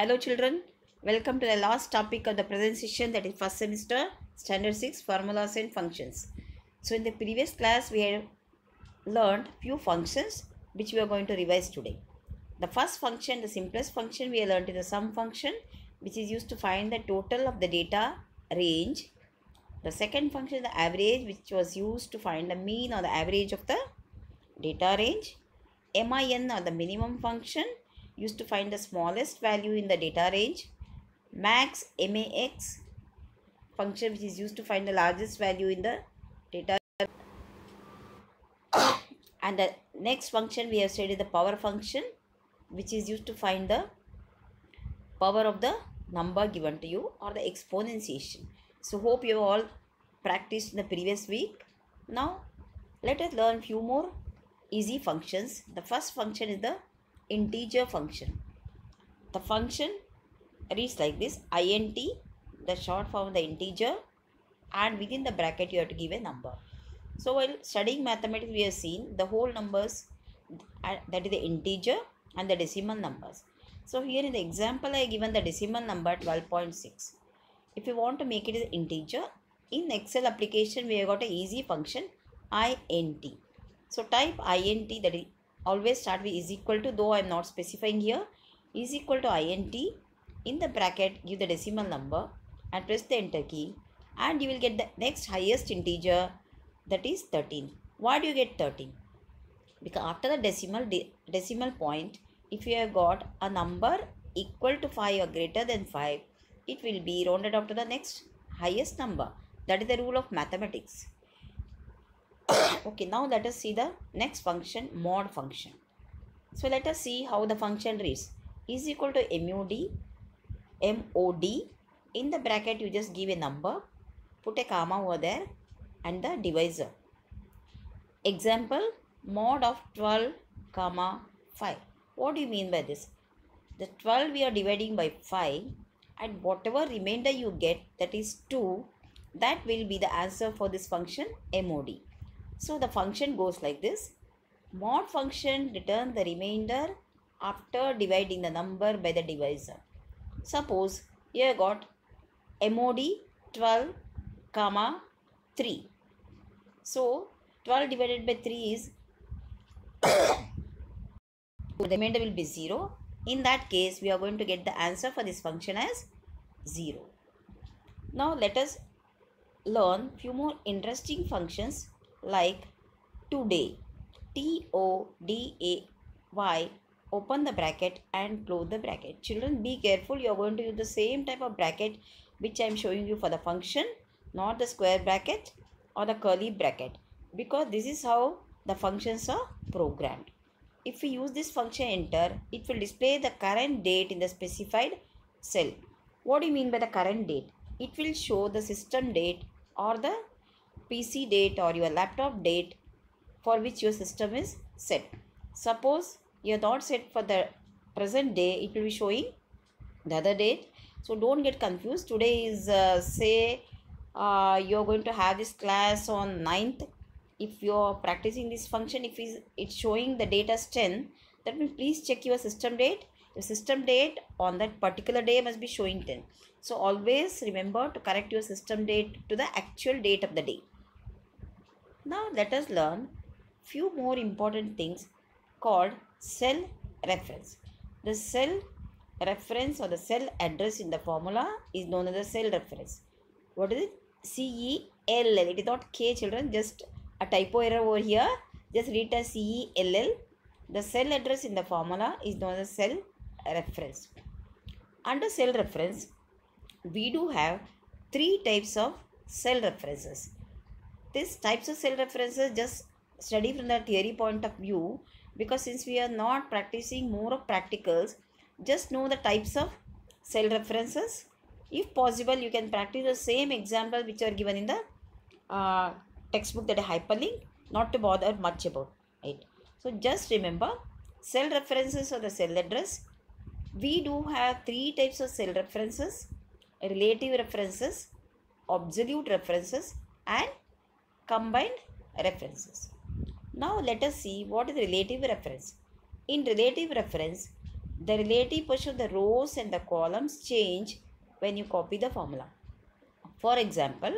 Hello children, welcome to the last topic of the present session, that is first semester standard 6 formulas and functions. So in the previous class we have learned few functions which we are going to revise today. The first function, the simplest function we have learned is the sum function, which is used to find the total of the data range. The second function is the average, which was used to find the mean or the average of the data range. MIN or the minimum function, used to find the smallest value in the data range. Max, MAX function, which is used to find the largest value in the data. And the next function we have studied the power function, which is used to find the power of the number given to you or the exponentiation. So hope you have all practiced in the previous week. Now let us learn few more easy functions. The first function is the integer function. The function reads like this: int, the short form of the integer, and within the bracket you have to give a number. So while studying mathematics, we have seen the whole numbers, that is the integer and the decimal numbers. So here in the example I have given the decimal number 12.6. If you want to make it an integer, in Excel application we have got an easy function int. So type int, that is always start with is equal to, though I am not specifying here, is equal to int. In the bracket give the decimal number and press the enter key, and you will get the next highest integer, that is 13. Why do you get 13? Because after the decimal point, if you have got a number equal to 5 or greater than 5, it will be rounded up to the next highest number. That is the rule of mathematics. Okay, now let us see the next function, mod function. So let us see how the function reads. Is equal to mod. In the bracket you just give a number, put a comma over there, and the divisor. Example, mod of 12 comma 5. What do you mean by this? The 12 we are dividing by 5, and whatever remainder you get, that is 2, that will be the answer for this function mod. So the function goes like this: mod function return the remainder after dividing the number by the divisor. Suppose you have got mod 12 comma 3. So 12 divided by 3 is the remainder will be 0. In that case we are going to get the answer for this function as 0. Now let us learn few more interesting functions like today. TODAY, open the bracket and close the bracket. Children, be careful, you are going to use the same type of bracket which I am showing you for the function, not the square bracket or the curly bracket, because this is how the functions are programmed. If we use this function enter, it will display the current date in the specified cell. What do you mean by the current date? It will show the system date or the PC date or your laptop date for which your system is set. Suppose you are not set for the present day, it will be showing the other date. So don't get confused. Today is say you are going to have this class on 9th. If you are practicing this function, if it's showing the date as 10, that means please check your system date. Your system date on that particular day must be showing 10. So always remember to correct your system date to the actual date of the day. Now let us learn few more important things called cell reference. The cell reference or the cell address in the formula is known as the cell reference. What is it? CELL. It is not K, children, just a typo error over here. Just read as CELL. The cell address in the formula is known as cell reference. Under cell reference, we do have 3 types of cell references. These types of cell references just study from the theory point of view, because since we are not practicing more of practicals, just know the types of cell references. If possible, you can practice the same example which are given in the textbook that I hyperlink, not to bother much about it. So just remember, cell references or the cell address. We do have 3 types of cell references: relative references, absolute references, and combined references. Now let us see what is relative reference. In relative reference, The relative position of the rows and the columns change when you copy the formula. For example,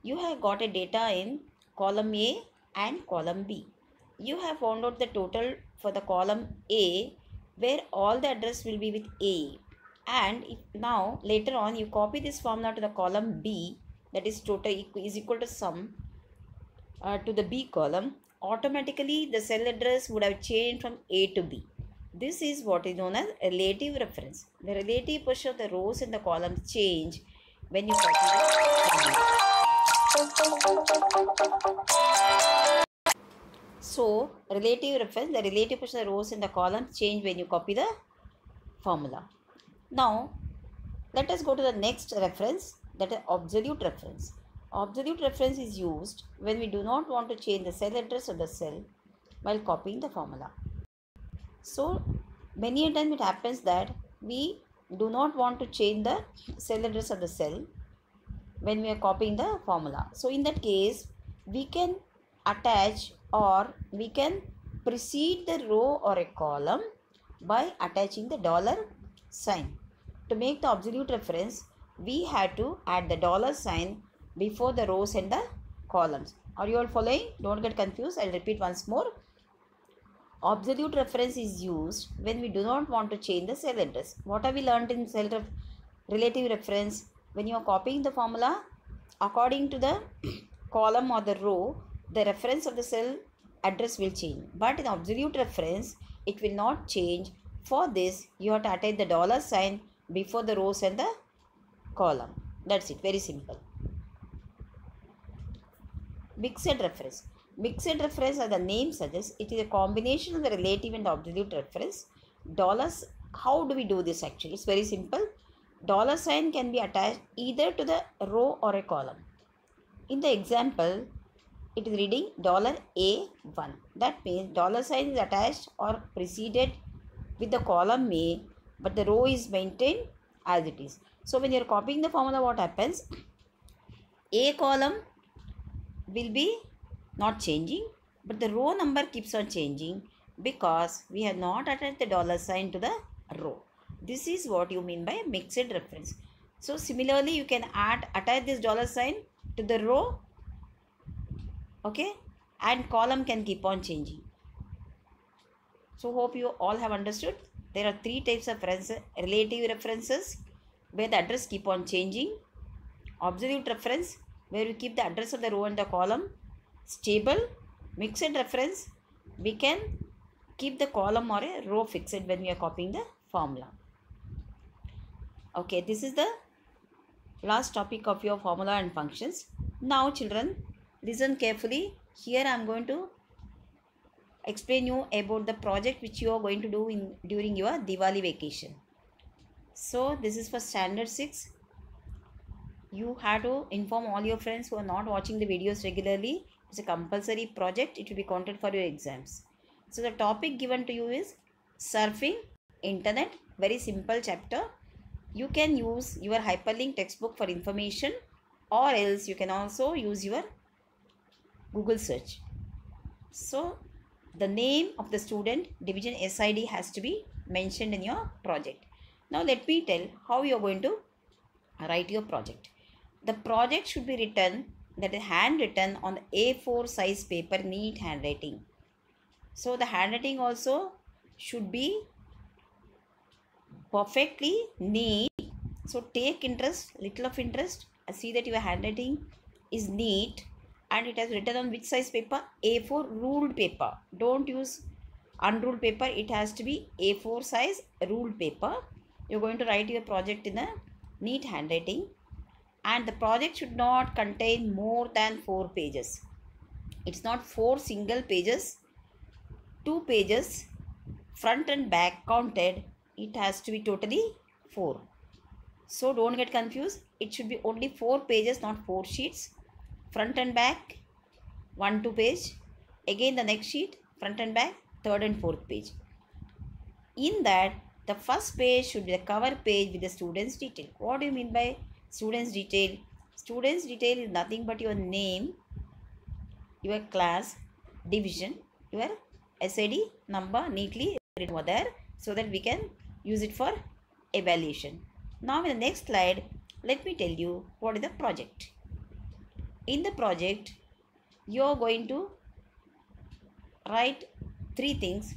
you have got a data in column A and column B. You have found out the total for the column A, where all the address will be with A. And if now later on you copy this formula to the column B, that is total is equal to sum to the B column, automatically the cell address would have changed from A to B. This is what is known as relative reference. The relative position of the rows and the columns change when you copy the formula. So, relative reference, the relative position of the rows and the columns change when you copy the formula. Now, let us go to the next reference, that is absolute reference. Absolute reference is used when we do not want to change the cell address of the cell while copying the formula. So, many a time it happens that we do not want to change the cell address of the cell when we are copying the formula. So, in that case, we can attach or we can precede the row or a column by attaching the dollar sign. To make the absolute reference, we had to add the dollar sign before the rows and the columns. Are you all following? Don't get confused. I'll repeat once more. Absolute reference is used when we do not want to change the cell address. What have we learned in relative reference? When you are copying the formula, according to the column or the row, the reference of the cell address will change. But in absolute reference, it will not change. For this, you have to attach the dollar sign before the rows and the column. That's it. Very simple. Mixed reference. Mixed reference, as the name suggests, it is a combination of the relative and the absolute reference. Dollars, how do we do this actually? It's very simple. Dollar sign can be attached either to the row or a column. In the example, it is reading $A1. That means dollar sign is attached or preceded with the column A, but the row is maintained as it is. So when you are copying the formula, what happens? A column will be not changing, but the row number keeps on changing because we have not attached the dollar sign to the row. This is what you mean by mixed reference. So similarly, you can attach this dollar sign to the row, okay, and column can keep on changing. So hope you all have understood. There are three types of relative references where the address keep on changing. Absolute reference, where we keep the address of the row and the column stable. Mixed reference, we can keep the column or a row fixed when we are copying the formula. Okay, this is the last topic of your formula and functions. Now children, listen carefully. Here I am going to explain you about the project which you are going to do during your Diwali vacation. So this is for standard 6. You have to inform all your friends who are not watching the videos regularly. It's a compulsory project. It will be counted for your exams. So the topic given to you is surfing internet. Very simple chapter. You can use your hyperlink textbook for information, or else you can also use your Google search. So the name of the student, division SID has to be mentioned in your project. Now let me tell how you are going to write your project. The project should be written, that is handwritten on the A4 size paper, neat handwriting. So the handwriting also should be perfectly neat. So take interest, little of interest. I see that your handwriting is neat and it has written on which size paper? A4 ruled paper. Don't use unruled paper. It has to be A4 size ruled paper. You're going to write your project in a neat handwriting. And the project should not contain more than 4 pages. It's not 4 single pages, 2 pages, front and back counted. It has to be totally 4. So don't get confused. It should be only 4 pages, not 4 sheets. Front and back, 1-2 page. Again the next sheet, front and back, 3rd and 4th page. In that, the first page should be the cover page with the student's detail. What do you mean by student's detail? Student's detail is nothing but your name, your class, division, your SID number neatly written over there, so that we can use it for evaluation. Now in the next slide, let me tell you what is the project. In the project, you are going to write three things.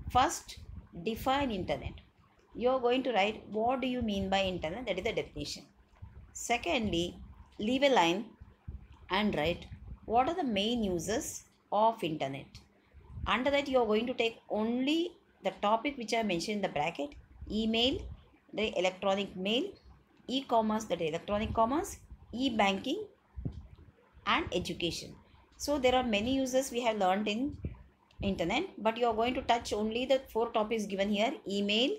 First, define internet. You are going to write what do you mean by internet, that is the definition. Secondly, leave a line and write what are the main uses of internet. Under that, you are going to take only the topic which I mentioned in the bracket: email, the electronic mail, e-commerce, that is electronic commerce, e-banking, and education. So there are many uses we have learned in internet, but you are going to touch only the four topics given here: email,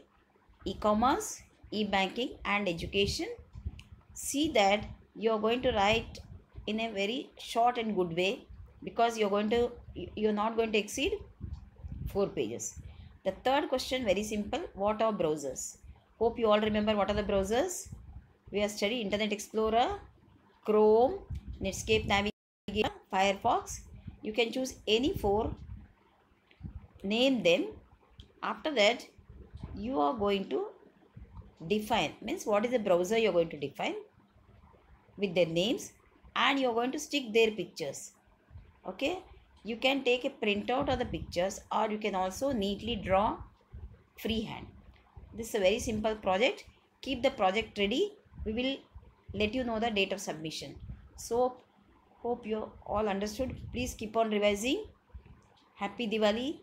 e-commerce, e-banking, and education. See that you are going to write in a very short and good way, because you're not going to exceed 4 pages. The third question, very simple: what are browsers? Hope you all remember what are the browsers. We have studied Internet Explorer, Chrome, Netscape Navigator, Firefox. You can choose any 4, name them. After that, you are going to define, means what is the browser you are going to define with their names, and you are going to stick their pictures. Okay, you can take a printout of the pictures, or you can also neatly draw freehand. This is a very simple project. Keep the project ready. We will let you know the date of submission. So hope you all understood. Please keep on revising. Happy Diwali.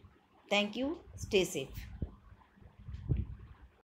Thank you. Stay safe.